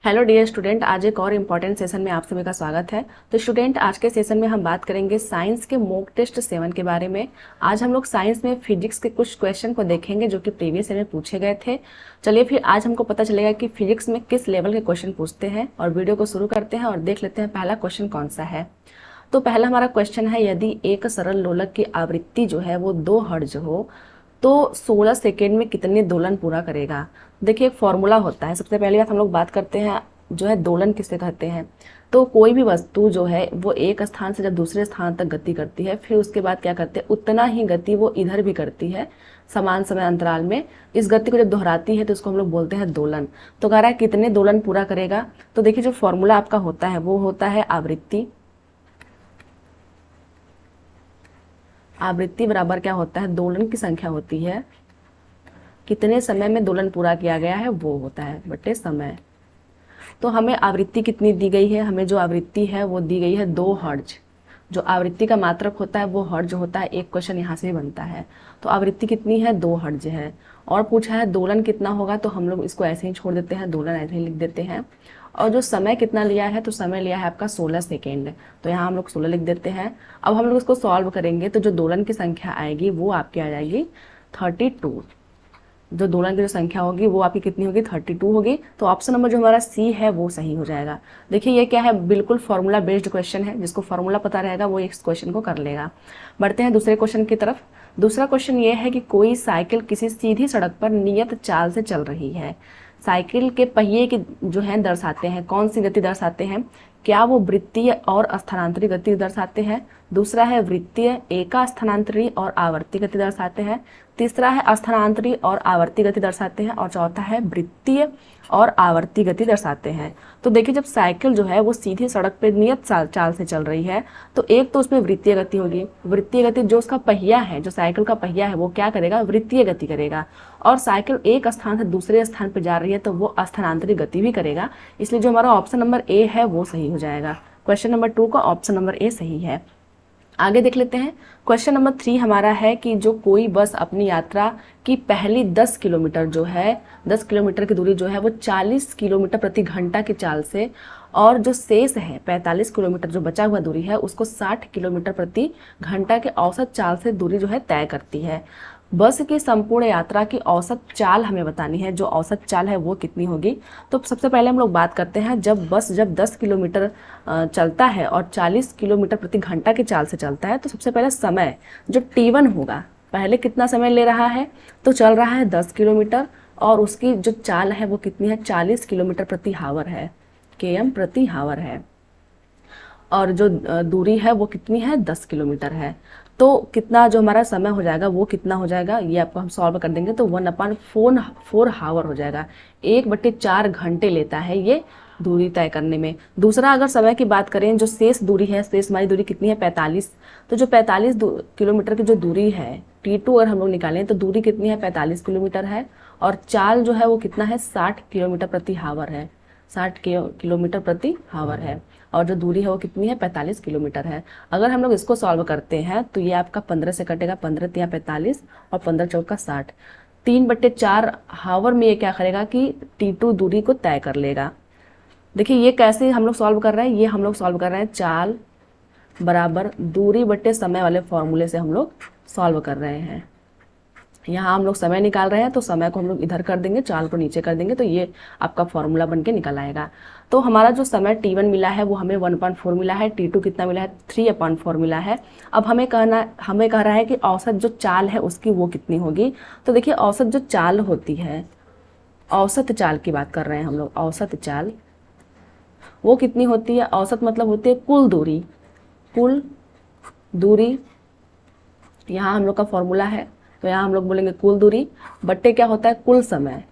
Hello dear student, आज एक और इम्पॉर्टेंट सेशन में आप सभी का स्वागत है। तो स्टूडेंट, आज के सेशन में हम बात करेंगे साइंस के मॉक टेस्ट 7 के बारे में। आज हम लोग साइंस में फिजिक्स के कुछ क्वेश्चन को देखेंगे जो कि प्रीवियस ईयर में पूछे गए थे। चलिए फिर आज हमको पता चलेगा कि फिजिक्स में किस लेवल के क्वेश्चन पूछते हैं। और वीडियो को शुरू करते हैं और देख लेते हैं पहला क्वेश्चन कौन सा है। तो पहला हमारा क्वेश्चन है, यदि एक सरल लोलक की आवृत्ति जो है वो 2 हर्ट्ज हो तो 16 सेकेंड में कितने दोलन पूरा करेगा। देखिए, एक फॉर्मूला होता है। सबसे पहली बात हम लोग बात करते हैं जो है दोलन किसे कहते हैं। तो कोई भी वस्तु जो है वो एक स्थान से जब दूसरे स्थान तक गति करती है, फिर उसके बाद क्या करते हैं, उतना ही गति वो इधर भी करती है समान समय अंतराल में। इस गति को जब दोहराती है तो उसको हम लोग बोलते हैं दोलन। तो कह रहा है कितने दोलन पूरा करेगा। तो देखिए, जो फॉर्मूला आपका होता है वो होता है आवृत्ति। आवृत्ति बराबर क्या होता है, दोलन की संख्या होती है, कितने समय में दोलन पूरा किया गया है वो होता है बटे समय। तो हमें आवृत्ति कितनी दी गई है, हमें जो आवृत्ति है वो दी गई है 2 हर्ट्ज। जो आवृत्ति का मात्रक होता है वो हर्ट्ज होता है। एक क्वेश्चन यहाँ से भी बनता है। तो आवृत्ति कितनी है, 2 हर्ट्ज है। और पूछा है दोलन कितना होगा, तो हम लोग इसको ऐसे ही छोड़ देते हैं, दोलन ऐसे ही लिख देते हैं। और जो समय कितना लिया है, तो समय लिया है आपका 16 सेकेंड। तो यहाँ हम लोग 16 लिख देते हैं। अब हम लोग इसको सॉल्व करेंगे तो जो दोलन की संख्या आएगी वो आपकी आ जाएगी 32। जो दोलन की जो संख्या होगी वो आपकी कितनी होगी, 32 होगी। तो ऑप्शन नंबर जो हमारा सी है वो सही हो जाएगा। देखिए, ये क्या है, बिल्कुल फॉर्मूला बेस्ड क्वेश्चन है। जिसको फॉर्मूला पता रहेगा वो इस क्वेश्चन को कर लेगा। बढ़ते हैं दूसरे क्वेश्चन की तरफ। दूसरा क्वेश्चन ये है कि कोई साइकिल किसी सीधी सड़क पर नियत चाल से चल रही है। साइकिल के पहिए की जो है दर्शाते हैं, कौन सी गति दर्शाते हैं, क्या वो वृत्तीय और स्थानांतरी गति दर्शाते हैं। दूसरा है वृत्तीय, एका स्थानांतरी और आवर्ती गति दर्शाते हैं। तीसरा है स्थानांतरी और आवर्ती गति दर्शाते हैं। और चौथा है वृत्तीय और आवर्ती गति दर्शाते हैं। तो देखिए, जब साइकिल जो है वो सीधी सड़क पे नियत चाल से चल रही है तो एक तो उसमें वृत्तीय गति होगी। वृत्तीय गति, जो उसका पहिया है, जो साइकिल का पहिया है वो क्या करेगा, वृत्तीय गति करेगा। और साइकिल एक स्थान से दूसरे स्थान पर जा रही है तो वो स्थानांतरी गति भी करेगा। इसलिए जो हमारा ऑप्शन नंबर ए है वो सही हो जाएगा। क्वेश्चन नंबर 2 का ऑप्शन नंबर ए सही है। आगे देख लेते हैं। क्वेश्चन नंबर 3 हमारा है कि जो कोई बस अपनी यात्रा की पहली 10 किलोमीटर जो है, 10 किलोमीटर की दूरी जो है वो 40 किलोमीटर प्रति घंटा की चाल से, और जो शेष है 45 किलोमीटर जो बचा हुआ दूरी है उसको 60 किलोमीटर प्रति घंटा के औसत चाल से दूरी जो है तय करती है। बस की संपूर्ण यात्रा की औसत चाल हमें बतानी है। जो औसत चाल है वो कितनी होगी। तो सबसे पहले हम लोग बात करते हैं, जब 10 किलोमीटर चलता है और 40 किलोमीटर प्रति घंटा की चाल से चलता है तो सबसे पहले समय जो T1 होगा, पहले कितना समय ले रहा है, तो चल रहा है 10 किलोमीटर और उसकी जो चाल है वो कितनी है, 40 किलोमीटर प्रति हावर है, km प्रति हावर है। और जो दूरी है वो कितनी है, 10 किलोमीटर है। तो कितना जो हमारा समय हो जाएगा वो कितना हो जाएगा, ये आपको हम सॉल्व कर देंगे तो 1/4 हावर हो जाएगा। 1/4 घंटे लेता है ये दूरी तय करने में। दूसरा, अगर समय की बात करें, जो शेष दूरी है, शेष हमारी दूरी कितनी है, 45। तो जो 45 किलोमीटर की जो दूरी है T2 अगर हम लोग निकालें तो दूरी कितनी है, 45 किलोमीटर है। और चाल जो है वो कितना है, 60 किलोमीटर प्रति हावर है, 60 किलोमीटर प्रति हावर है। और जो दूरी है वो कितनी है, 45 किलोमीटर है। अगर हम लोग इसको सॉल्व करते हैं तो ये आपका 15 से कटेगा, 15 × 45 और 15 चौका 60। 3/4 हावर में ये क्या करेगा कि T2 दूरी को तय कर लेगा। देखिए, ये कैसे हम लोग सॉल्व कर रहे हैं, ये हम लोग सॉल्व कर रहे हैं चाल बराबर दूरी बटे समय वाले फॉर्मूले से हम लोग सॉल्व कर रहे हैं। यहाँ हम लोग समय निकाल रहे हैं तो समय को हम लोग इधर कर देंगे, चाल को नीचे कर देंगे, तो ये आपका फॉर्मूला बन के निकल आएगा। तो हमारा जो समय T1 मिला है वो हमें 1/4 मिला है, T2 कितना मिला है, 3/4 मिला है। अब हमें कह रहा है कि औसत जो चाल है उसकी वो कितनी होगी। तो देखिए, औसत जो चाल होती है, औसत चाल की बात कर रहे हैं हम लोग, औसत चाल वो कितनी होती है, औसत मतलब होती है कुल दूरी। कुल दूरी यहाँ हम लोग का फॉर्मूला है, तो यहाँ हम लोग बोलेंगे कुल दूरी बट्टे क्या होता है, कुल समय।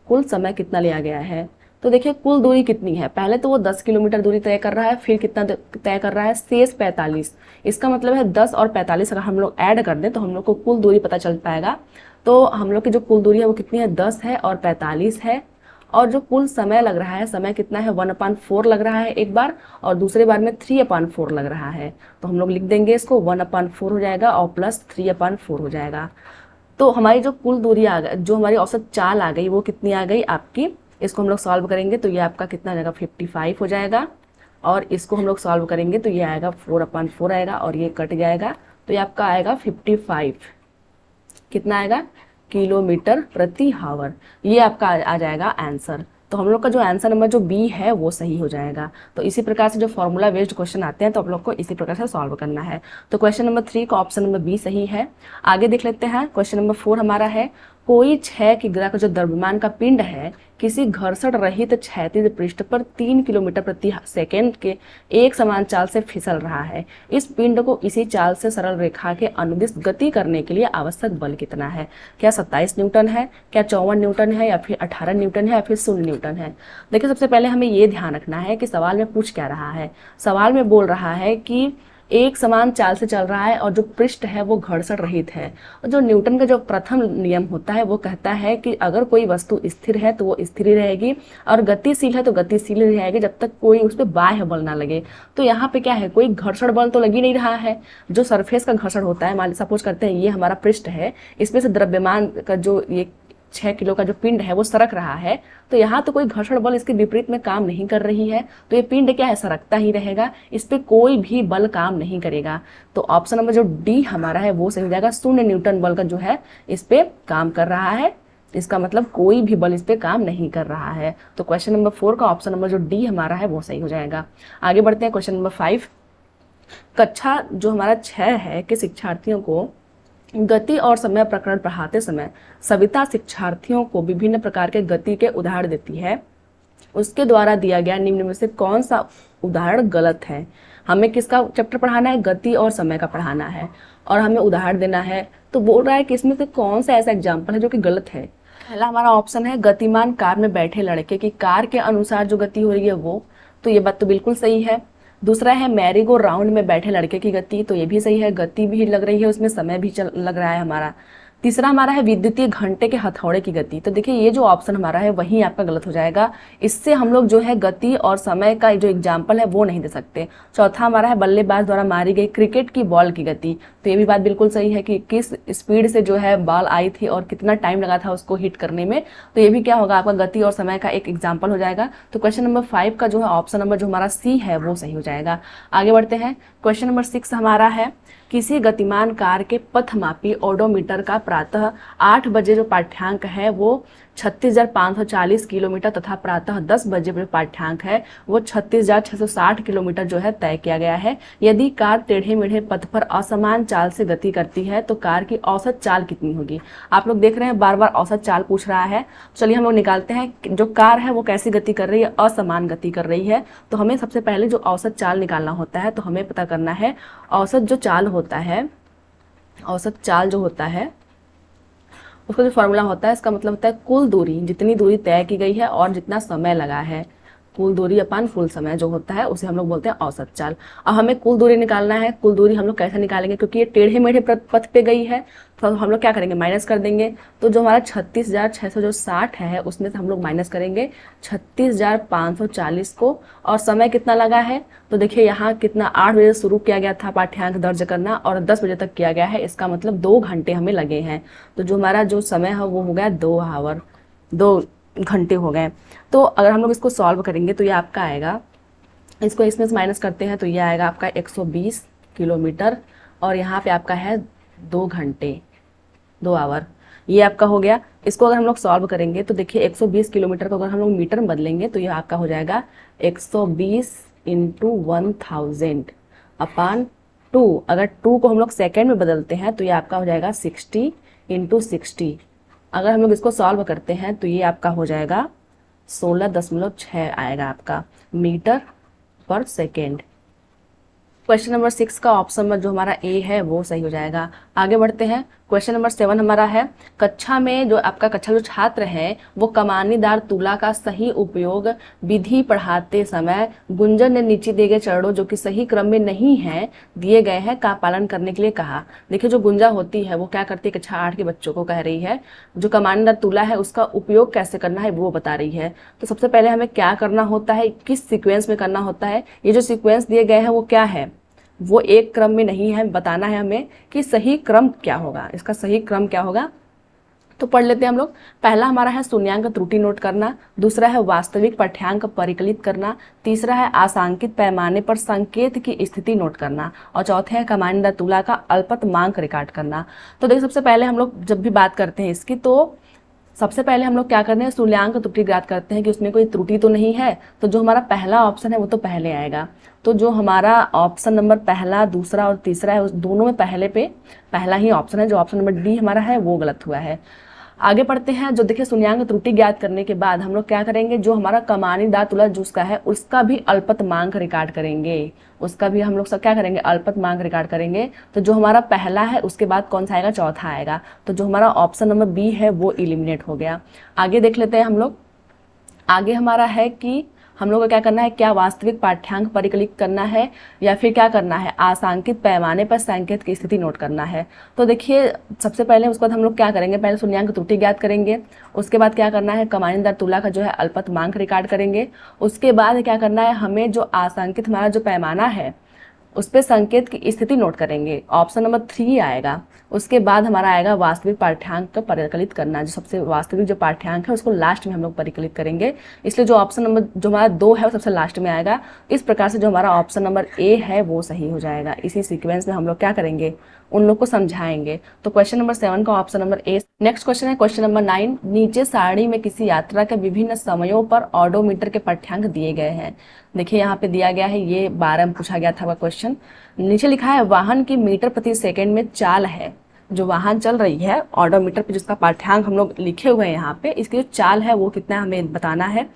कुल समय कितना लिया गया है। तो देखिए, कुल दूरी कितनी है, पहले तो वो 10 किलोमीटर दूरी तय कर रहा है, फिर कितना तय कर रहा है, शेष 45। इसका मतलब है 10 और 45 अगर हम लोग ऐड कर दें तो हम लोग को कुल दूरी पता चल पाएगा। तो हम लोग की जो कुल दूरी है वो कितनी है, 10 है और 45 है। और जो कुल समय लग रहा है, समय कितना है, 1/4 लग रहा है एक बार, और दूसरे बार में 3/4 लग रहा है। तो हम लोग लिख देंगे इसको, 1/4 हो जाएगा और प्लस 3/4 हो जाएगा। तो हमारी जो कुल दूरी आ गई, जो हमारी औसत चाल आ गई वो कितनी आ गई आपकी इसको हम लोग सॉल्व करेंगे तो ये आपका कितना हो जाएगा 55 हो जाएगा, और इसको हम लोग सॉल्व करेंगे तो ये आएगा 4/4 आएगा, और ये कट जाएगा तो ये आपका आएगा 55, कितना आएगा किलोमीटर प्रति हावर। ये आपका आ जाएगा आंसर। तो हम लोग का जो आंसर नंबर जो बी है वो सही हो जाएगा। तो इसी प्रकार से जो फॉर्मूला बेस्ड क्वेश्चन आते हैं तो आप लोग को इसी प्रकार से सॉल्व करना है। तो क्वेश्चन नंबर 3 का ऑप्शन नंबर बी सही है। आगे देख लेते हैं, क्वेश्चन नंबर 4 हमारा है, कोई 6 की ग्रह का जो द्रव्यमान का पिंड है किसी घर्षण रहित क्षैतिज पृष्ठ पर 3 किलोमीटर प्रति सेकेंड के एक समान चाल से फिसल रहा है। इस पिंड को इसी चाल से सरल रेखा के अनुदिश गति करने के लिए आवश्यक बल कितना है? क्या 27 न्यूटन है, क्या 54 न्यूटन है, या फिर 18 न्यूटन है, या फिर 0 न्यूटन है? देखिए, सबसे पहले हमें ये ध्यान रखना है कि सवाल में पूछ क्या रहा है। सवाल में बोल रहा है कि एक समान चाल से चल रहा है और जो पृष्ठ है वो घर्षण रहित है। और जो न्यूटन का जो प्रथम नियम होता है वो कहता है कि अगर कोई वस्तु स्थिर है तो वो स्थिर ही रहेगी, और गतिशील है तो गतिशील ही रहेगी जब तक कोई उस पर बाह्य बल ना लगे। तो यहाँ पे क्या है, कोई घर्षण बल तो लग ही नहीं रहा है। जो सरफेस का घर्षण होता है, मान सपोज करते हैं ये हमारा पृष्ठ है, इसमें से द्रव्यमान का जो ये 6 किलो का जो पिंड है वो सरक रहा है, तो यहाँ तो कोई घर्षण बल इसके विपरीत में काम नहीं कर रही है, तो ये पिंड क्या है, सरकता ही रहेगा, इस पे कोई भी बल काम नहीं करेगा। तो ऑप्शन नंबर जो डी हमारा है वो सही हो जाएगा। 0 न्यूटन बल का जो है इस पे काम कर रहा है, इसका मतलब कोई भी बल इस पे काम नहीं कर रहा है। तो क्वेश्चन नंबर 4 का ऑप्शन नंबर जो डी हमारा है वो सही हो जाएगा। आगे बढ़ते हैं, क्वेश्चन नंबर 5, कक्षा जो हमारा 6 है के शिक्षार्थियों को गति और समय प्रकरण पढ़ाते समय सविता शिक्षार्थियों को विभिन्न प्रकार के गति के उदाहरण देती है। उसके द्वारा दिया गया निम्न में से कौन सा उदाहरण गलत है? हमें किसका चैप्टर पढ़ाना है? गति और समय का पढ़ाना है, और हमें उदाहरण देना है। तो बोल रहा है कि इसमें से कौन सा ऐसा एग्जाम्पल है जो कि गलत है। पहला हमारा ऑप्शन है गतिमान कार में बैठे लड़के की कार के अनुसार जो गति हो रही है वो, तो ये बात तो बिल्कुल सही है। दूसरा है मैरी गो राउंड में बैठे लड़के की गति, तो ये भी सही है, गति भी लग रही है उसमें, समय भी लग रहा है हमारा। तीसरा हमारा है विद्युतीय घंटे के हथौड़े की गति, तो देखिए ये जो ऑप्शन हमारा है वही आपका गलत हो जाएगा। इससे हम लोग जो है गति और समय का जो एग्जाम्पल है वो नहीं दे सकते। चौथा हमारा है बल्लेबाज द्वारा मारी गई क्रिकेट की बॉल की गति, तो ये भी बात बिल्कुल सही है कि किस स्पीड से जो है बॉल आई थी और कितना टाइम लगा था उसको हिट करने में, तो ये भी क्या होगा, आपका गति और समय का एक एग्जाम्पल हो जाएगा। तो क्वेश्चन नंबर 5 का जो है ऑप्शन नंबर जो हमारा सी है वो सही हो जाएगा। आगे बढ़ते हैं, क्वेश्चन नंबर 6 हमारा है, किसी गतिमान कार के पथमापी ओडोमीटर का प्रातः 8 बजे जो पाठ्यांक है वो 36,540 किलोमीटर तथा प्रातः 10 बजे जो पाठ्यांक है वो 36,660 किलोमीटर जो है तय किया गया है। यदि कार टेढ़े मेढ़े पथ पर असमान चाल से गति करती है तो कार की औसत चाल कितनी होगी? आप लोग देख रहे हैं बार बार औसत चाल पूछ रहा है। चलिए हम लोग निकालते हैं जो कार है वो कैसी गति कर रही है, असमान गति कर रही है। तो हमें सबसे पहले जो औसत चाल निकालना होता है, तो हमें पता करना है औसत जो चाल होता है, औसत चाल जो होता है उसका जो फॉर्मूला होता है, इसका मतलब होता है कुल दूरी, जितनी दूरी तय की गई है और जितना समय लगा है, कुल दूरी अपान कुल समय जो होता है उसे हम लोग बोलते हैं औसत चाल। अब हमें कुल दूरी निकालना है। कुल दूरी हम लोग कैसे निकालेंगे, क्योंकि ये टेढ़े मेढ़े पथ पे गई है तो हम लोग क्या करेंगे, माइनस कर देंगे। तो जो हमारा 36,660 है उसमें से हम लोग माइनस करेंगे 36,540 को, और समय कितना लगा है, तो देखिए यहाँ कितना 8 बजे शुरू किया गया था पाठ्यांक दर्ज करना और 10 बजे तक किया गया है, इसका मतलब 2 घंटे हमें लगे हैं। तो जो हमारा जो समय है वो हो गया 2 आवर, 2 घंटे हो गए। तो अगर हम लोग इसको सॉल्व करेंगे तो ये आपका आएगा, इसको इसमें से माइनस करते हैं तो ये आएगा आपका 120 किलोमीटर, और यहाँ पे आपका है 2 घंटे, 2 आवर, ये आपका हो गया। इसको अगर हम लोग सॉल्व करेंगे तो देखिए 120 किलोमीटर को अगर हम लोग मीटर में बदलेंगे तो ये आपका हो जाएगा 120 × 1000 अपान 2। अगर 2 को हम लोग सेकेंड में बदलते हैं तो ये आपका हो जाएगा 60 × 60। अगर हम लोग इसको सॉल्व करते हैं तो ये आपका हो जाएगा 16.6 आएगा आपका मीटर पर सेकेंड। क्वेश्चन नंबर 6 का ऑप्शन नंबर जो हमारा ए है वो सही हो जाएगा। आगे बढ़ते हैं, क्वेश्चन नंबर 7 हमारा है, कक्षा में जो आपका कक्षा जो छात्र है वो कमानीदार तुला का सही उपयोग विधि पढ़ाते समय गुंजन ने नीचे दिए गए चरणों जो कि सही क्रम में नहीं है दिए गए हैं का पालन करने के लिए कहा। देखिए जो गुंजा होती है वो क्या करती है, कक्षा 8 के बच्चों को कह रही है जो कमानीदार तुला है उसका उपयोग कैसे करना है वो बता रही है। तो सबसे पहले हमें क्या करना होता है, किस सीक्वेंस में करना होता है, ये जो सीक्वेंस दिए गए हैं वो क्या है, वो एक क्रम में नहीं है, बताना है हमें कि सही क्रम क्या होगा, इसका सही क्रम क्या होगा। तो पढ़ लेते हैं हम लोग। पहला हमारा है शून्यांक त्रुटि नोट करना, दूसरा है वास्तविक पाठ्यांक परिकलित करना, तीसरा है आसांकित पैमाने पर संकेत की स्थिति नोट करना, और चौथे है कमांडर तुला का अल्पतमांक रिकॉर्ड करना। तो देखिए सबसे पहले हम लोग जब भी बात करते हैं इसकी, तो सबसे पहले हम लोग क्या करते हैं, शून्यांक त्रुटि ज्ञात करते हैं कि उसमें कोई त्रुटि तो नहीं है। तो जो हमारा पहला ऑप्शन है वो तो पहले आएगा। तो जो हमारा ऑप्शन नंबर पहला, दूसरा और तीसरा है, उस दोनों में पहले पे पहला ही ऑप्शन है। जो ऑप्शन नंबर डी हमारा है वो गलत हुआ है। आगे पढ़ते हैं। जो देखिए शून्यांक त्रुटि ज्ञात करने के बाद हम लोग क्या करेंगे, जो हमारा कमानीदार तुला जिसका है उसका भी अल्पतमांक रिकॉर्ड करेंगे। उसका भी हम लोग सब क्या करेंगे, अल्पतमांक रिकॉर्ड करेंगे। तो जो हमारा पहला है उसके बाद कौन सा आएगा, चौथा आएगा। तो जो हमारा ऑप्शन नंबर बी है वो इलिमिनेट हो गया। आगे देख लेते हैं हम लोग। आगे हमारा है कि हम लोग को क्या करना है, क्या वास्तविक पाठ्यांक परिकलित करना है या फिर क्या करना है, आसांकित पैमाने पर संकेत की स्थिति नोट करना है। तो देखिए सबसे पहले उसके बाद हम लोग क्या करेंगे, पहले शून्यांक त्रुटि ज्ञात करेंगे। उसके बाद क्या करना है, कमानीदार तुला का जो है अल्पतमांक रिकॉर्ड करेंगे। उसके बाद क्या करना है, हमें जो आसांकित हमारा जो पैमाना है उस पर संकेत की स्थिति नोट करेंगे। ऑप्शन नंबर 3 आएगा। उसके बाद हमारा आएगा वास्तविक पाठ्यांक का परिकलित करना। जो सबसे वास्तविक जो पाठ्यांक है उसको लास्ट में हम लोग परिकलित करेंगे, इसलिए जो ऑप्शन नंबर जो हमारा 2 है वो सबसे लास्ट में आएगा। इस प्रकार से जो हमारा ऑप्शन नंबर ए है वो सही हो जाएगा। इसी सीक्वेंस में हम लोग क्या करेंगे, उन लोग को समझाएंगे। तो क्वेश्चन नंबर 7 का option number A. Next question है क्वेश्चन नंबर 9। नीचे सारणी में किसी यात्रा के विभिन्न समयों पर ऑडोमीटर के पाठ्यांक दिए गए हैं। देखिए यहाँ पे दिया गया है, ये 12 में पूछा गया था क्वेश्चन। नीचे लिखा है वाहन की मीटर प्रति सेकंड में चाल है। जो वाहन चल रही है ऑडोमीटर पे जिसका पाठ्यांक हम लोग लिखे हुए हैं यहाँ पे, इसकी जो चाल है वो कितना हमें बताना है।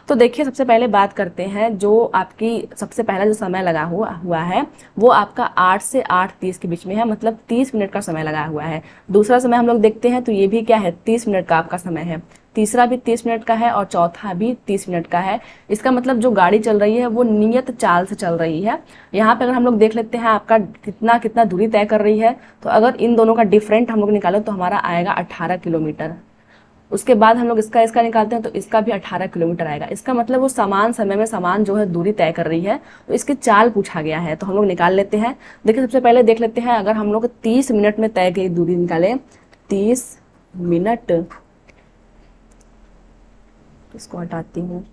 तो देखिए सबसे पहले बात करते हैं, जो आपकी सबसे पहला जो समय लगा हुआ है वो आपका 8 से 8:30 के बीच में है, मतलब 30 मिनट का समय लगा हुआ है। दूसरा समय हम लोग देखते हैं तो ये भी क्या है, 30 मिनट का आपका समय है। तीसरा भी 30 मिनट का है और चौथा भी 30 मिनट का है। इसका मतलब जो गाड़ी चल रही है वो नियत चाल से चल रही है। यहाँ पे अगर हम लोग देख लेते हैं आपका कितना कितना दूरी तय कर रही है, तो अगर इन दोनों का डिफरेंट हम लोग निकालें तो हमारा आएगा 18 किलोमीटर। उसके बाद हम लोग इसका निकालते हैं तो इसका भी 18 किलोमीटर आएगा। इसका मतलब वो समान समय में समान जो है दूरी तय कर रही है, तो इसकी चाल पूछा गया है। तो हम लोग निकाल लेते हैं। देखिए सबसे पहले देख लेते हैं, अगर हम लोग 30 मिनट में तय की दूरी निकालें, 30 मिनट, इसको हटाती हूँ,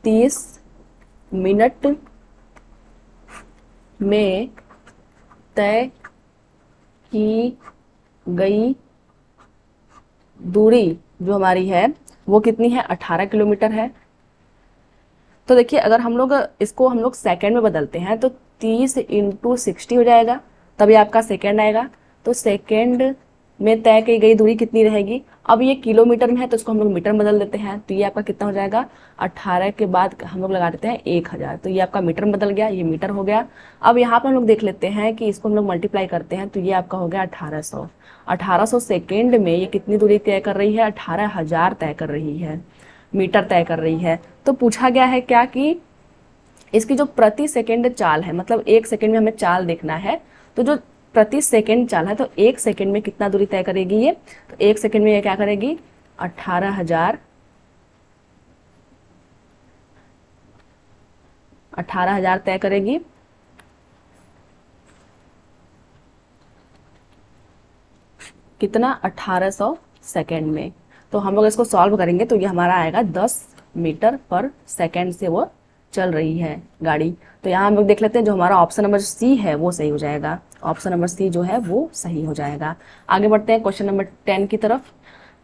30 मिनट में तय की गई दूरी जो हमारी है वो कितनी है, 18 किलोमीटर है। तो देखिए अगर हम लोग इसको हम लोग सेकंड में बदलते हैं तो 30 × 60 हो जाएगा, तभी आपका सेकंड आएगा। तो सेकंड में तय की गई दूरी कितनी रहेगी। अब ये किलोमीटर में है तो इसको हम लोग मीटर में बदल देते हैं, तो ये आपका कितना हो जाएगा, 18 के बाद हम लोग लगा देते हैं 1000, तो ये आपका मीटर में बदल गया, ये मीटर हो गया। अब यहाँ पर हम लोग देख लेते हैं कि इसको हम लोग मल्टीप्लाई करते हैं तो ये आपका हो गया 1800। 1800 सेकेंड में ये कितनी दूरी तय कर रही है, 18,000 तय कर रही है, मीटर तय कर रही है। तो पूछा गया है क्या कि इसकी जो प्रति सेकेंड चाल है, मतलब 1 सेकेंड में हमें चाल देखना है, तो जो प्रति सेकेंड चाल है तो 1 सेकेंड में कितना दूरी तय करेगी ये, तो 1 सेकेंड में ये क्या करेगी, 18,000 तय करेगी। कितना, 1800 सेकेंड में। तो हम लोग इसको सॉल्व करेंगे तो ये हमारा आएगा 10 मीटर पर सेकेंड से वो चल रही है गाड़ी। तो यहाँ हम लोग देख लेते हैं, जो हमारा ऑप्शन नंबर सी है वो सही हो जाएगा। ऑप्शन नंबर सी जो है वो सही हो जाएगा। आगे बढ़ते हैं क्वेश्चन नंबर 10 की तरफ।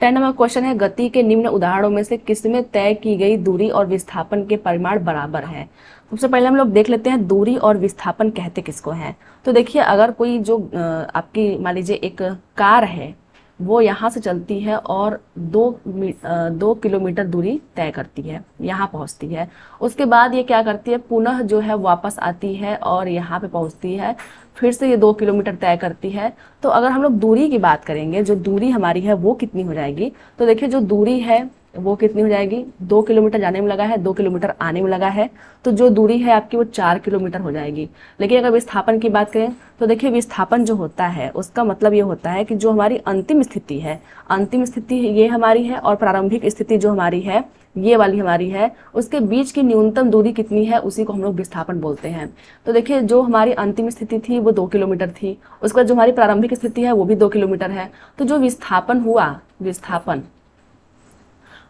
10 नंबर क्वेश्चन है, गति के निम्न उदाहरणों में से किसमें तय की गई दूरी और विस्थापन के परिमाण बराबर है। सबसे पहले हम लोग देख लेते हैं दूरी और विस्थापन कहते किसको हैं। तो देखिए अगर कोई जो आपकी मान लीजिए एक कार है, वो यहाँ से चलती है और 2 किलोमीटर दूरी तय करती है, यहाँ पहुँचती है। उसके बाद ये क्या करती है, पुनः जो है वापस आती है और यहाँ पे पहुँचती है, फिर से ये 2 किलोमीटर तय करती है। तो अगर हम लोग दूरी की बात करेंगे, जो दूरी हमारी है वो कितनी हो जाएगी, तो देखिए जो दूरी है वो कितनी हो जाएगी, 2 किलोमीटर जाने में लगा है, 2 किलोमीटर आने में लगा है, तो जो दूरी है आपकी वो 4 किलोमीटर हो जाएगी। लेकिन अगर विस्थापन की बात करें तो देखिए विस्थापन जो होता है उसका मतलब ये होता है कि जो हमारी अंतिम स्थिति है, अंतिम स्थिति ये हमारी है और प्रारंभिक स्थिति जो हमारी है ये वाली हमारी है, उसके बीच की न्यूनतम दूरी कितनी है, उसी को हम लोग विस्थापन बोलते हैं। तो देखिए जो हमारी अंतिम स्थिति थी वो 2 किलोमीटर थी, उसके बाद जो हमारी प्रारंभिक स्थिति है वो भी 2 किलोमीटर है। तो जो विस्थापन हुआ, विस्थापन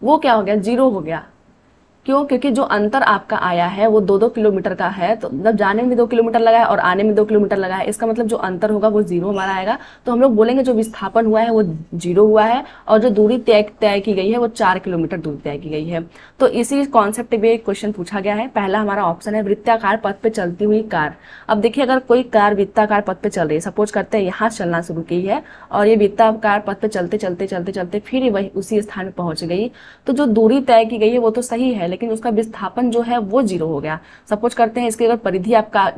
वो क्या हो गया, 0 हो गया। क्यों? क्योंकि जो अंतर आपका आया है वो 2-2 किलोमीटर का है, तो मतलब जाने में 2 किलोमीटर लगा है और आने में 2 किलोमीटर लगा है, इसका मतलब जो अंतर होगा वो 0 हमारा आएगा। तो हम लोग बोलेंगे जो विस्थापन हुआ है वो 0 हुआ है, और जो दूरी तय की गई है वो 4 किलोमीटर दूरी तय की गई है। तो इसी कॉन्सेप्ट पे एक क्वेश्चन पूछा गया है। पहला हमारा ऑप्शन है वृत्ताकार पथ पे चलती हुई कार। अब देखिए अगर कोई कार वृत्ताकार पथ पे चल रही है, सपोज करते हैं यहाँ चलना शुरू की है और ये वृत्ताकार पथ पे चलते चलते चलते चलते फिर वही उसी स्थान पे पहुंच गई, तो जो दूरी तय की गई है वो तो सही है, लेकिन उसका विस्थापन जो है वो 0 हो गया। सपोज करते हैं इसकी अगर परिधि आपका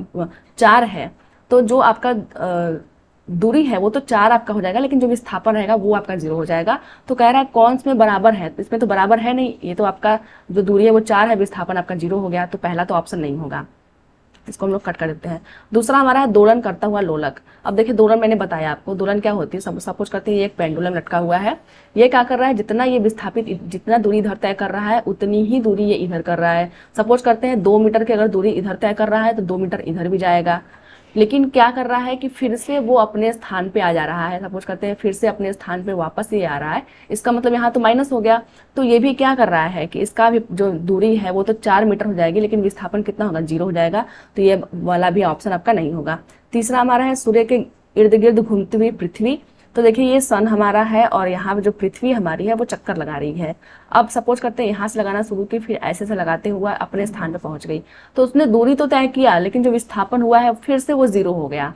4 है, तो जो आपका दूरी है वो तो 4 आपका हो जाएगा, लेकिन जो विस्थापन रहेगा वो आपका 0 हो जाएगा। तो कह रहा है कौन में बराबर है, तो इसमें तो बराबर है नहीं, ये तो आपका जो दूरी है वो 4 है, विस्थापन आपका 0 हो गया, तो पहला तो ऑप्शन नहीं होगा, इसको हम लोग कट कर देते हैं। दूसरा हमारा है दोलन करता हुआ लोलक। अब देखिए दोलन मैंने बताया आपको, दोलन क्या होती है, सपोज करते हैं ये एक पेंडुलम लटका हुआ है, ये क्या कर रहा है, जितना ये विस्थापित जितना दूरी इधर तय कर रहा है उतनी ही दूरी ये इधर कर रहा है। सपोज करते हैं 2 मीटर की अगर दूरी इधर तय कर रहा है तो 2 मीटर इधर भी जाएगा, लेकिन क्या कर रहा है कि फिर से वो अपने स्थान पे आ जा रहा है। सपोज करते हैं फिर से अपने स्थान पे वापस ये आ रहा है, इसका मतलब यहाँ तो माइनस हो गया। तो ये भी क्या कर रहा है कि इसका भी जो दूरी है वो तो 4 मीटर हो जाएगी, लेकिन विस्थापन कितना होगा, 0 हो जाएगा। तो ये वाला भी ऑप्शन आपका नहीं होगा। तीसरा हमारा है सूर्य के इर्द गिर्द घूमती हुई पृथ्वी। तो देखिए ये सन हमारा है और यहाँ पे जो पृथ्वी हमारी है वो चक्कर लगा रही है। अब सपोज करते हैं यहाँ से लगाना शुरू की, फिर ऐसे से लगाते हुआ अपने स्थान पे पहुंच गई, तो उसने दूरी तो तय किया, लेकिन जो विस्थापन हुआ है फिर से वो 0 हो गया,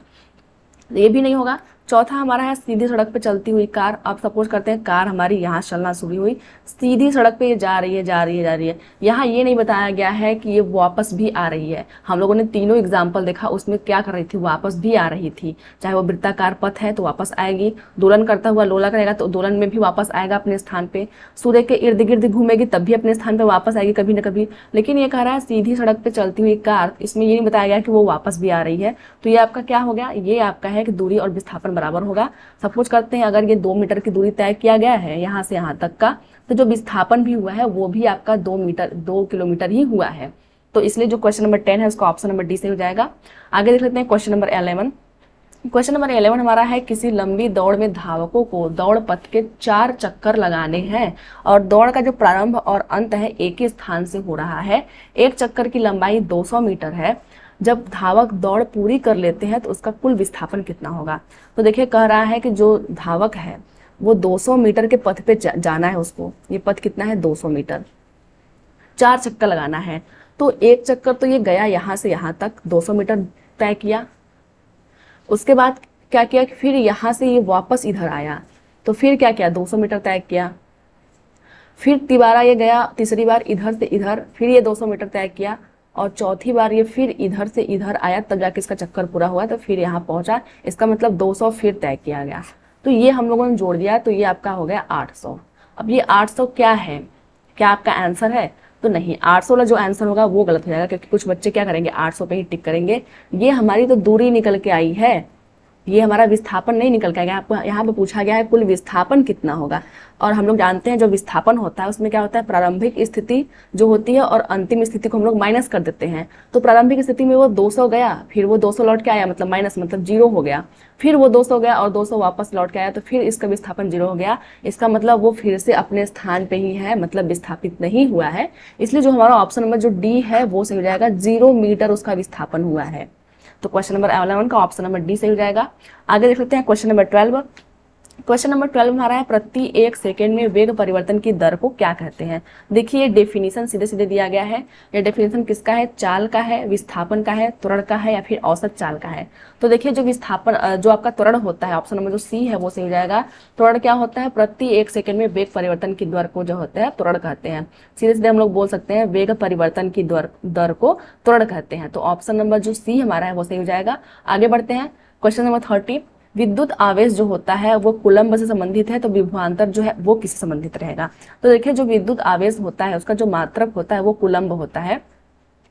ये भी नहीं होगा। चौथा हमारा है सीधी सड़क पे चलती हुई कार। अब सपोज करते हैं कार हमारी यहाँ चलना शुरू हुई, सीधी सड़क पे ये जा रही है जा रही है जा रही है, यहाँ ये नहीं बताया गया है कि ये वापस भी आ रही है। हम लोगों ने तीनों एग्जाम्पल देखा, उसमें क्या कर रही थी, वापस भी आ रही थी। चाहे वो वृत्ताकार पथ है तो वापस आएगी, दोलन करता हुआ लोलक रहेगा तो दोलन में भी वापस आएगा अपने स्थान पे, सूर्य के इर्द गिर्द घूमेगी तब भी अपने स्थान पर वापस आएगी कभी न कभी। लेकिन ये कह रहा है सीधी सड़क पे चलती हुई कार, इसमें ये नहीं बताया गया कि वो वापस भी आ रही है। तो ये आपका क्या हो गया, ये आपका है कि दूरी और विस्थापन बराबर होगा। सपोज करते हैं अगर ये 2 मीटर की दूरी तय किया गया है यहाँ से यहाँ तक का, तो जो विस्थापन भी हुआ है वो भी आपका 2 किलोमीटर ही हुआ है। तो इसलिए जो क्वेश्चन नंबर 10 है उसका ऑप्शन नंबर डी से हो जाएगा। आगे देख लेते हैं क्वेश्चन नंबर 11। क्वेश्चन नंबर 11 हमारा है किसी लंबी दौड़ में धावकों को दौड़ पथ के 4 चक्कर लगाने हैं और दौड़ का जो प्रारंभ और अंत है एक ही स्थान से हो रहा है। एक चक्कर की लंबाई 200 मीटर है। जब धावक दौड़ पूरी कर लेते हैं तो उसका कुल विस्थापन कितना होगा। तो देखिए कह रहा है कि जो धावक है वो 200 मीटर के पथ पे जाना है, उसको ये पथ कितना है 200 मीटर, 4 चक्कर लगाना है। तो एक चक्कर तो ये गया यहाँ से यहाँ तक 200 मीटर तय किया, उसके बाद क्या किया कि फिर यहाँ से ये वापस इधर आया, तो फिर क्या किया 200 मीटर तय किया, फिर तिबारा ये गया तीसरी बार इधर से इधर, फिर ये 200 मीटर तय किया, और चौथी बार ये फिर इधर से इधर आया, तब जाके इसका चक्कर पूरा हुआ, तो फिर यहाँ पहुंचा। इसका मतलब 200 फिर तय किया गया। तो ये हम लोगों ने जोड़ दिया, तो ये आपका हो गया 800। अब ये 800 क्या है, क्या आपका आंसर है, तो नहीं, 800 वाला जो आंसर होगा वो गलत हो जाएगा, क्योंकि कुछ बच्चे क्या करेंगे 800 पे ही टिक करेंगे। ये हमारी तो दूरी निकल के आई है, ये हमारा विस्थापन नहीं निकल के आएगा। आपको यहाँ पे पूछा गया है कुल विस्थापन कितना होगा, और हम लोग जानते हैं जो विस्थापन होता है उसमें क्या होता है, प्रारंभिक स्थिति जो होती है और अंतिम स्थिति को हम लोग माइनस कर देते हैं। तो प्रारंभिक स्थिति में वो 200 गया, फिर वो 200 लौट के आया, मतलब माइनस मतलब 0 हो गया, फिर वो 200 गया और 200 वापस लौट के आया, तो फिर इसका विस्थापन 0 हो गया। इसका मतलब वो फिर से अपने स्थान पे ही है, मतलब विस्थापित नहीं हुआ है। इसलिए जो हमारा ऑप्शन नंबर जो डी है वो सही हो जाएगा, 0 मीटर उसका विस्थापन हुआ है। तो क्वेश्चन नंबर 11 का ऑप्शन नंबर डी सही हो जाएगा। आगे देख लेते हैं क्वेश्चन नंबर 12। क्वेश्चन नंबर 12 हमारा है प्रति 1 सेकेंड में वेग परिवर्तन की दर को क्या कहते हैं। देखिए डेफिनेशन सीधे सीधे दिया गया है। ये डेफिनेशन किसका है, चाल का है, विस्थापन का है, त्वरण का है या फिर औसत चाल का है। तो देखिए जो विस्थापन जो आपका त्वरण होता है, ऑप्शन नंबर जो सी है वो सही हो जाएगा। त्वरण क्या होता है, प्रति 1 सेकेंड में वेग परिवर्तन की दर को जो होता है त्वरण कहते हैं। सीधे सीधे हम लोग बोल सकते हैं वेग परिवर्तन की दर को त्वरण कहते हैं। तो ऑप्शन नंबर जो सी हमारा है वो सही हो जाएगा। आगे बढ़ते हैं क्वेश्चन नंबर 30। विद्युत आवेश जो होता है वो कूलम्ब से संबंधित है, तो विभवांतर जो है वो किससे संबंधित रहेगा। तो देखिए जो विद्युत आवेश होता है उसका जो मात्रक होता है वो कूलम्ब होता है।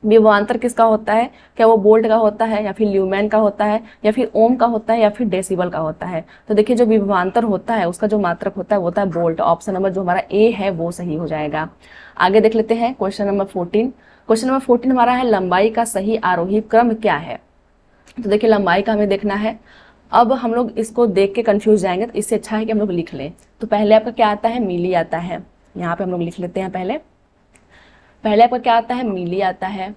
विभवांतर किसका होता है? क्या वो वोल्ट का होता है, या फिर ल्यूमेन का होता है, या फिर ओम का होता है, या फिर डेसिबल का होता है? तो देखिए जो विभवांतर होता है उसका जो मात्रक होता है वो होता है वोल्ट। ऑप्शन नंबर जो हमारा ए है वो सही हो जाएगा। आगे देख लेते हैं क्वेश्चन नंबर 14। क्वेश्चन नंबर 14 हमारा है लंबाई का सही आरोही क्रम क्या है? तो देखिए लंबाई का हमें देखना है। अब हम लोग इसको देख के कंफ्यूज जाएंगे, तो इससे अच्छा है कि हम लोग लिख लें। तो पहले आपका क्या आता है? मिली आता है। यहाँ पे हम लोग लिख लेते हैं। पहले पहले आपका क्या आता है? मिली आता है।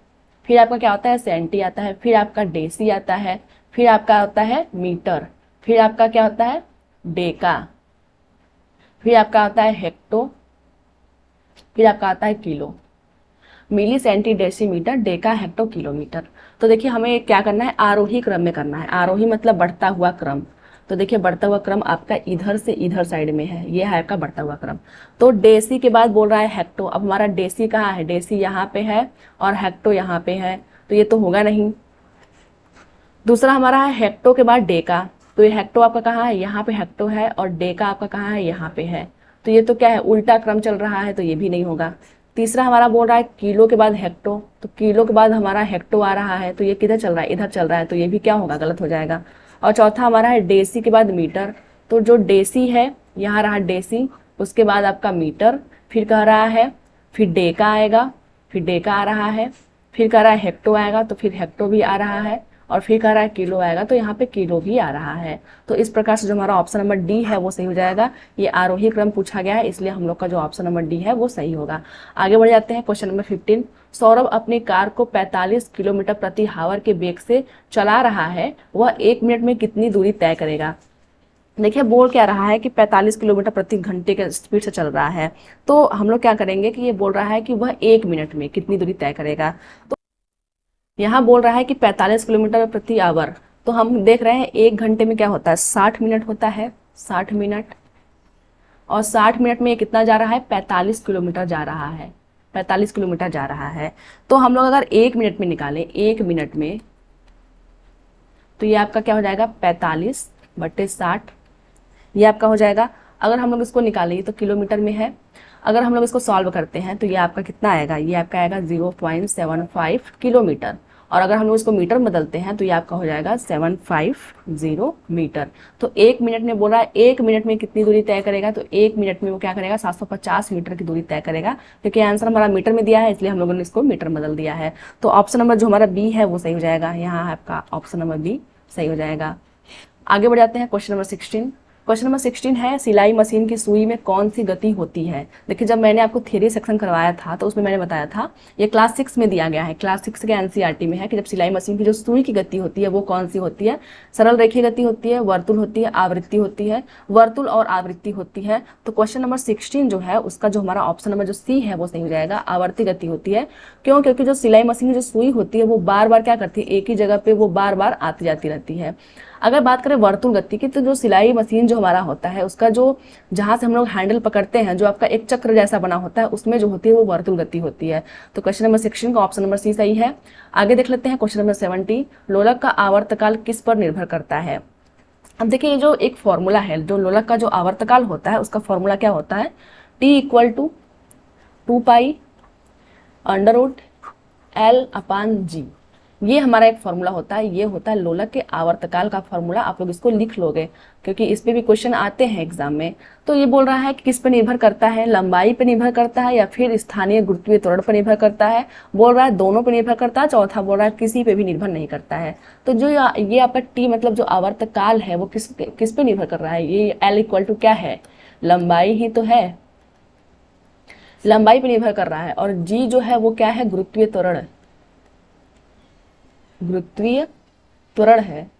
फिर आपका क्या होता है? सेंटी आता है। फिर आपका डेसी आता है। फिर आपका होता है मीटर। फिर आपका क्या होता है? डेका। फिर आपका आता है हेक्टो। फिर आपका आता है kilo. Milli, centi, decimetre, deka, hecto, kilometre. तो देखिए हमें क्या करना है? आरोही क्रम में करना है। आरोही मतलब बढ़ता हुआ क्रम। तो देखिए बढ़ता हुआ क्रम आपका इधर से इधर साइड में है, ये है आपका बढ़ता हुआ क्रम। तो डेसी के बाद बोल रहा है हेक्टो। अब हमारा डेसी कहाँ है? डेसी यहाँ पे है और हेक्टो यहाँ पे है, तो ये तो होगा नहीं। दूसरा हमारा है हेक्टो के बाद डेका। तो ये हेक्टो आपका कहाँ है? यहाँ पे हेक्टो है, और डेका आपका कहाँ है? यहाँ पे है। तो ये तो क्या है? उल्टा क्रम चल रहा है, तो ये भी नहीं होगा। तीसरा हमारा बोल रहा है किलो के बाद हेक्टो। तो किलो के बाद हमारा हेक्टो आ रहा है, तो ये किधर चल रहा है? इधर चल रहा है, तो ये भी क्या होगा? गलत हो जाएगा। और चौथा हमारा है डेसी के बाद मीटर। तो जो डेसी है, यहाँ रहा डेसी, उसके बाद आपका मीटर, फिर कह रहा है, फिर डेका आएगा, फिर डेका आ रहा है, फिर कह रहा है हेक्टो आएगा, तो फिर हेक्टो भी आ रहा है, और फिर कह रहा है किलो आएगा, तो यहाँ पे किलो भी आ रहा है। तो इस प्रकार से जो हमारा ऑप्शन नंबर डी है वो सही हो जाएगा। ये आरोही क्रम पूछा गया है, इसलिए हम लोग का जो ऑप्शन नंबर डी है वो सही होगा। आगे बढ़ जाते हैं क्वेश्चन नंबर 15। सौरभ अपनी कार को 45 किलोमीटर प्रति हावर के वेग से चला रहा है, वह 1 मिनट में कितनी दूरी तय करेगा? देखिए बोल क्या रहा है कि 45 किलोमीटर प्रति घंटे के स्पीड से चल रहा है। तो हम लोग क्या करेंगे कि ये बोल रहा है कि वह 1 मिनट में कितनी दूरी तय करेगा। तो यहाँ बोल रहा है कि 45 किलोमीटर प्रति आवर, तो हम देख रहे हैं 1 घंटे में क्या होता है? 60 मिनट होता है, 60 मिनट। और 60 मिनट में ये कितना जा रहा है? 45 किलोमीटर जा रहा है, 45 किलोमीटर जा रहा है। तो हम लोग अगर 1 मिनट में निकालें, 1 मिनट में, तो ये आपका क्या हो जाएगा? 45/60, ये आपका हो जाएगा। अगर हम लोग इसको निकालेंगे तो किलोमीटर में है। अगर हम लोग इसको सॉल्व करते हैं तो ये आपका कितना आएगा? ये आपका आएगा 0.75 किलोमीटर। और अगर हम लोग इसको मीटर में बदलते हैं तो ये आपका हो जाएगा 750 मीटर। तो 1 मिनट में बोला 1 मिनट में कितनी दूरी तय करेगा? तो 1 मिनट में वो क्या करेगा? 750 मीटर की दूरी तय करेगा, क्योंकि आंसर हमारा मीटर में दिया है, इसलिए हम लोगों ने इसको मीटर में बदल दिया है। तो ऑप्शन नंबर जो हमारा बी है वो सही हो जाएगा। यहाँ आपका ऑप्शन नंबर बी सही हो जाएगा। आगे बढ़ जाते हैं क्वेश्चन नंबर 16। क्वेश्चन नंबर 16 है सिलाई मशीन की सुई में कौन सी गति होती है? देखिए जब मैंने आपको थ्योरी सेक्शन करवाया था तो उसमें मैंने बताया था, ये क्लास 6 में दिया गया है, क्लास 6 के एनसीईआरटी में है कि जब सिलाई मशीन की जो सुई की गति होती है वो कौन सी होती है? सरल रेखीय गति होती है, वर्तुल होती है, आवृत्ति होती है, वर्तुल और आवृत्ति होती है। तो क्वेश्चन नंबर 16 जो है उसका जो हमारा ऑप्शन नंबर जो सी है वो सही हो जाएगा। आवर्ती गति होती है। क्यों? क्योंकि जो सिलाई मशीन की जो सुई होती है वो बार बार क्या करती है? एक ही जगह पे वो बार बार आती जाती रहती है। अगर बात करें वर्तुल गति की, तो जो सिलाई मशीन जो हमारा होता है उसका जो जहाँ से हम लोग हैंडल पकड़ते हैं, जो आपका एक चक्र जैसा बना होता है, उसमें जो होती है वो वर्तुल गति होती है। तो क्वेश्चन नंबर 16 का ऑप्शन नंबर सी सही है। आगे देख लेते हैं क्वेश्चन नंबर 70। लोलक का आवर्तकाल किस पर निर्भर करता है? अब देखिए ये जो एक फॉर्मूला है, जो लोलक का जो आवर्तकाल होता है उसका फॉर्मूला क्या होता है? T = 2π√L/G। ये हमारा एक फॉर्मूला होता है, ये होता है लोलक के आवर्तकाल का फॉर्मूला। आप लोग इसको लिख लोगे क्योंकि इस पे भी क्वेश्चन आते हैं एग्जाम में। तो ये बोल रहा है कि किस पे निर्भर करता है? लंबाई पे निर्भर करता है या फिर स्थानीय गुरुत्वीय त्वरण पर निर्भर करता है? बोल रहा है दोनों पे निर्भर करता है। चौथा बोल रहा है किसी पे भी निर्भर नहीं करता है। तो जो ये आपका टी मतलब जो आवर्तकाल है वो किस पे निर्भर कर रहा है? ये L = क्या है? लंबाई ही तो है, लंबाई पे निर्भर कर रहा है। और जी जो है वो क्या है? गुरुत्वीय त्वरण, गुरुत्वीय त्वरण है।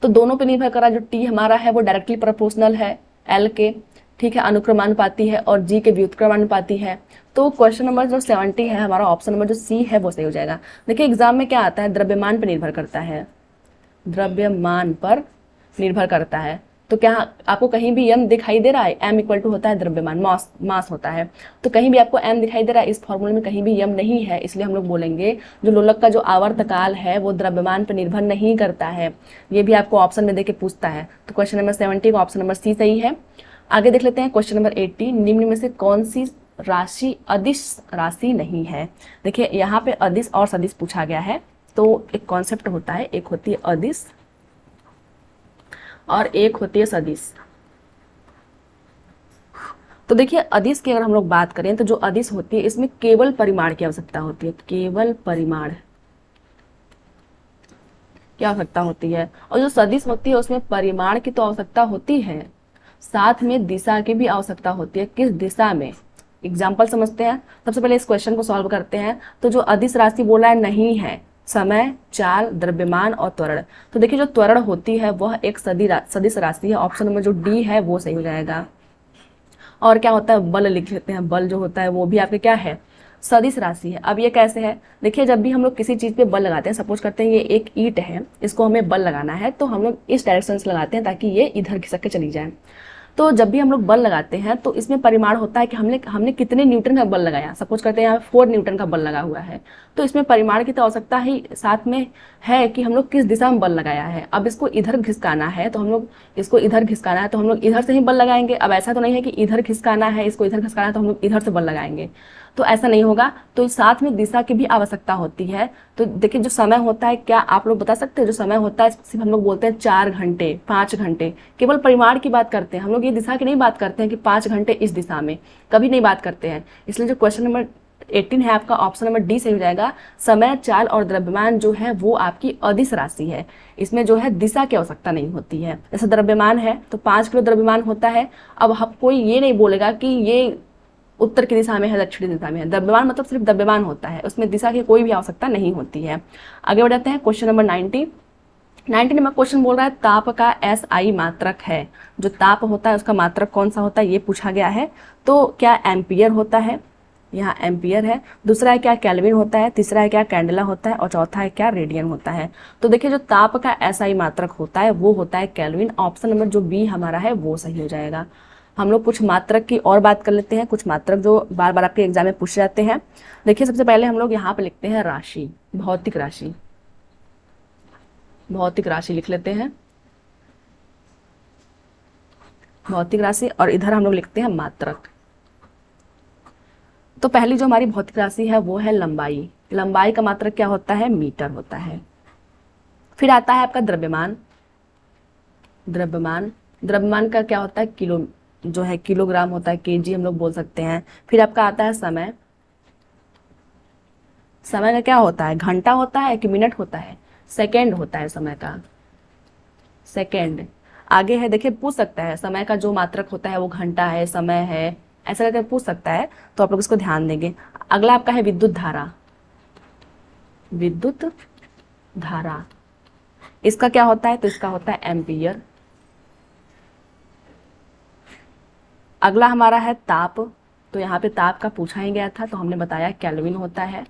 तो दोनों पे निर्भर कर रहा है। जो टी हमारा है वो डायरेक्टली प्रोपोर्शनल है एल के, ठीक है, अनुक्रमानुपाती है, और जी के व्युत्क्रमानुपाती है। तो क्वेश्चन नंबर जो 70 है हमारा ऑप्शन नंबर जो सी है वो सही हो जाएगा। देखिए एग्जाम में क्या आता है? द्रव्यमान पर निर्भर करता है, द्रव्यमान पर निर्भर करता है। तो क्या आपको कहीं भी m दिखाई दे रहा है? m = होता है द्रव्यमान, मास होता है। तो कहीं भी आपको m दिखाई दे रहा है? इस फॉर्मूले में कहीं भी m नहीं है, इसलिए हम लोग बोलेंगे जो लोलक का जो आवर्तकाल है वो द्रव्यमान पर निर्भर नहीं करता है। ये भी आपको ऑप्शन में देके पूछता है। तो क्वेश्चन नंबर 70 का ऑप्शन नंबर सी सही है। आगे देख लेते हैं क्वेश्चन नंबर 80। निम्न में से कौन सी राशि अदिश राशि नहीं है। देखिए यहाँ पे अदिश और सदिश पूछा गया है, तो एक कॉन्सेप्ट होता है, एक होती है अदिश और एक होती है सदिश। तो देखिए अदिश की अगर हम लोग बात करें तो जो अदिश होती है इसमें केवल परिमाण की आवश्यकता होती है, केवल परिमाण की आवश्यकता होती है। और जो सदिश होती है उसमें परिमाण की तो आवश्यकता होती है, साथ में दिशा की भी आवश्यकता होती है। किस दिशा में, एग्जाम्पल समझते हैं। सबसे पहले इस क्वेश्चन को सॉल्व करते हैं। तो जो अदिश राशि बोला है नहीं है, समय, चाल, द्रव्यमान और त्वरण। तो देखिए जो त्वरण होती है वह एक सदिश राशि है। ऑप्शन नंबर जो डी है वो सही हो जाएगा। और क्या होता है, बल लिख लेते हैं। बल जो होता है वो भी आपके क्या है, सदिश राशि है। अब ये कैसे है, देखिए जब भी हम लोग किसी चीज़ पे बल लगाते हैं, सपोज करते हैं ये एक ईंट है, इसको हमें बल लगाना है, तो हम लोग इस डायरेक्शन से लगाते हैं ताकि ये इधर खिसक के चली जाए। तो जब भी हम लोग बल लगाते हैं तो इसमें परिमाण होता है कि हमने कितने न्यूटन का बल लगाया। सपोज करते हैं यहाँ 4 न्यूटन का बल लगा हुआ है, तो इसमें परिमाण की तो आवश्यकता ही साथ में है कि हम लोग किस दिशा में बल लगाया है। अब इसको इधर घिसकाना है तो हम लोग इसको इधर घिसकाना है तो हम लोग इधर से ही बल लगाएंगे। अब ऐसा तो नहीं है कि इधर खिसकाना है, इसको इधर खिसकाना है तो हम लोग इधर से बल लगाएंगे, तो ऐसा नहीं होगा। तो साथ में दिशा की भी आवश्यकता होती है। तो देखिए जो समय होता है, क्या आप लोग बता सकते हैं जो समय होता है सिर्फ हम लोग बोलते हैं 4 घंटे, 5 घंटे, केवल परिमाण की बात करते हैं हम लोग, ये दिशा की नहीं बात करते हैं कि 5 घंटे इस दिशा में, कभी नहीं बात करते हैं। इसलिए जो क्वेश्चन नंबर 18 है आपका, ऑप्शन नंबर डी सही हो जाएगा। समय, चाल और द्रव्यमान जो है वो आपकी अदिश राशि है, इसमें जो है दिशा की आवश्यकता नहीं होती है। जैसे द्रव्यमान है तो 5 किलो द्रव्यमान होता है। अब हम कोई ये नहीं बोलेगा कि ये उत्तर की दिशा में है, दक्षिणी दिशा में है। द्रव्यमान मतलब सिर्फ द्रव्यमान होता है, उसमें दिशा की कोई भी आवश्यकता नहीं होती है। आगे बढ़ जाते हैं क्वेश्चन नंबर 90 नंबर क्वेश्चन बोल रहा है ताप का SI मात्रक है। जो ताप होता है उसका मात्रक कौन सा होता है ये पूछा गया है। तो क्या एम्पियर होता है, यहाँ एम्पियर है। दूसरा है क्या केल्विन होता है। तीसरा है क्या कैंडेला होता है। और चौथा है क्या रेडियन होता है। तो देखिए जो ताप का SI मात्रक होता है वो होता है केल्विन। ऑप्शन नंबर जो बी हमारा है वो सही हो जाएगा। हम लोग कुछ मात्रक की और बात कर लेते हैं, कुछ मात्रक जो बार बार आपके एग्जाम में पूछे जाते हैं। देखिए सबसे पहले हम लोग यहाँ पे लिखते हैं राशि, भौतिक राशि, भौतिक राशि लिख लेते हैं, भौतिक राशि। और इधर हम लोग लिखते हैं मात्रक। तो पहली जो हमारी भौतिक राशि है वो है लंबाई। लंबाई का मात्रक क्या होता है, मीटर होता है। फिर आता है आपका द्रव्यमान। द्रव्यमान, द्रव्यमान का क्या होता है, किलो जो है किलोग्राम होता है, केजी हम लोग बोल सकते हैं। फिर आपका आता है समय। समय का क्या होता है, घंटा होता है कि मिनट होता है, सेकेंड होता है समय का, सेकेंड। आगे है, देखिए पूछ सकता है समय का जो मात्रक होता है वो घंटा है, समय है, ऐसा करके पूछ सकता है, तो आप लोग इसको ध्यान देंगे। अगला आपका है विद्युत धारा। विद्युत धारा इसका क्या होता है, तो इसका होता है एम्पियर। अगला हमारा है ताप। तो यहाँ पे ताप का पूछा ही गया था तो हमने बताया केल्विन होता है।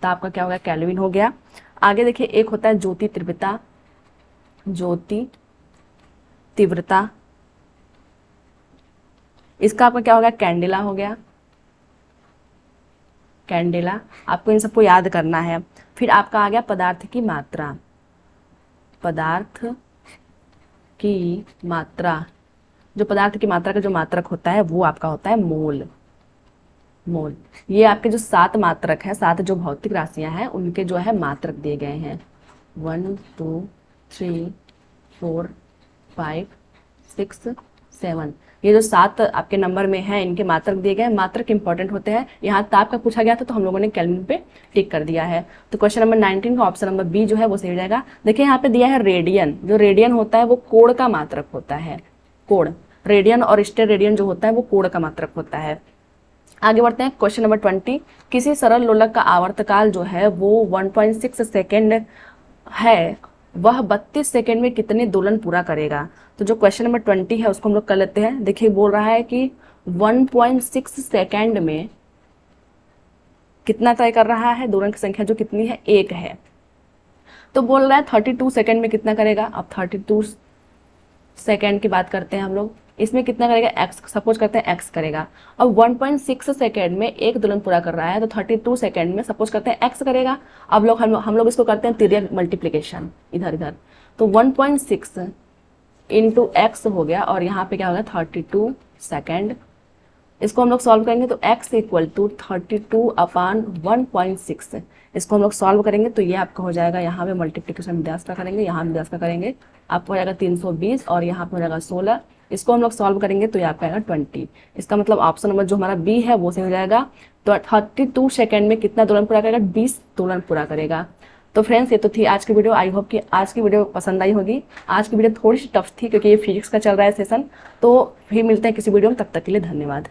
ताप का क्या हो गया, केल्विन हो गया। आगे देखिए एक होता है ज्योति तीव्रता। ज्योति तीव्रता इसका आपका क्या हो गया, कैंडेला हो गया, कैंडेला। आपको इन सबको याद करना है। फिर आपका आ गया पदार्थ की मात्रा। पदार्थ की मात्रा, जो पदार्थ की मात्रा का जो मात्रक होता है वो आपका होता है मोल। मोल, ये आपके जो 7 मात्रक है, 7 जो भौतिक राशियां हैं उनके जो है मात्रक दिए गए हैं। 1 2 3 4 5 6 7, ये जो 7 आपके नंबर में है इनके मात्रक दिए गए हैं। मात्रक इंपॉर्टेंट होते हैं। यहाँ ताप का पूछा गया था तो हम लोगों ने केल्विन पे टिक कर दिया है। तो क्वेश्चन नंबर 19 का ऑप्शन नंबर बी जो है वो सही हो जाएगा। देखिए यहाँ पे दिया है रेडियन। जो रेडियन होता है वो कोण का मात्रक होता है, कोण। रेडियन और स्टेर रेडियन जो होता है वो कोण का मात्रक होता है। आगे बढ़ते हैं क्वेश्चन नंबर 20। किसी सरल लोलक का आवर्तकाल जो है वो 1.6 सेकेंड है, वह 32 सेकेंड में कितने दोलन पूरा करेगा। तो जो क्वेश्चन नंबर 20 है उसको हम लोग कर लेते हैं। देखिए बोल रहा है कि 1.6 सेकेंड में कितना तय कर रहा है, दोलन की संख्या जो कितनी है, 1 है। तो बोल रहा है 32 सेकेंड में कितना करेगा। अब 32 सेकेंड की बात करते हैं हम लोग, इसमें कितना करेगा, x, सपोज करते हैं x करेगा। अब 1.6 सेकेंड में एक दोलन पूरा कर रहा है तो 32 सेकेंड में सपोज करते हैं x करेगा। अब लोग हम लोग इसको करते हैं तिर्यक मल्टीप्लिकेशन इधर इधर। तो 1.6 इंटू x हो गया और यहाँ पे क्या होगा 32 सेकेंड इसको हम लोग सॉल्व करेंगे तो x इक्वल टू 32/1.6। इसको हम लोग सॉल्व करेंगे तो ये आपका हो जाएगा, यहाँ पे मल्टीप्लिकेशन विध्यास का करेंगे, यहाँ विध्यास का करेंगे, आपको हो जाएगा 320 और यहाँ पे हो जाएगा 16। इसको हम लोग सॉल्व करेंगे तो ये आपका आएगा 20। इसका मतलब ऑप्शन नंबर जो हमारा बी है वो सही हो जाएगा। तो 32 सेकेंड में कितना दोलन पूरा करेगा? 20 दोलन पूरा करेगा। तो फ्रेंड्स ये तो थी आज की वीडियो। आई होप कि आज की वीडियो पसंद आई होगी। आज की वीडियो थोड़ी सी टफ थी क्योंकि ये फिजिक्स का चल रहा है सेशन। तो फिर मिलते हैं किसी वीडियो में, तब तक के लिए धन्यवाद।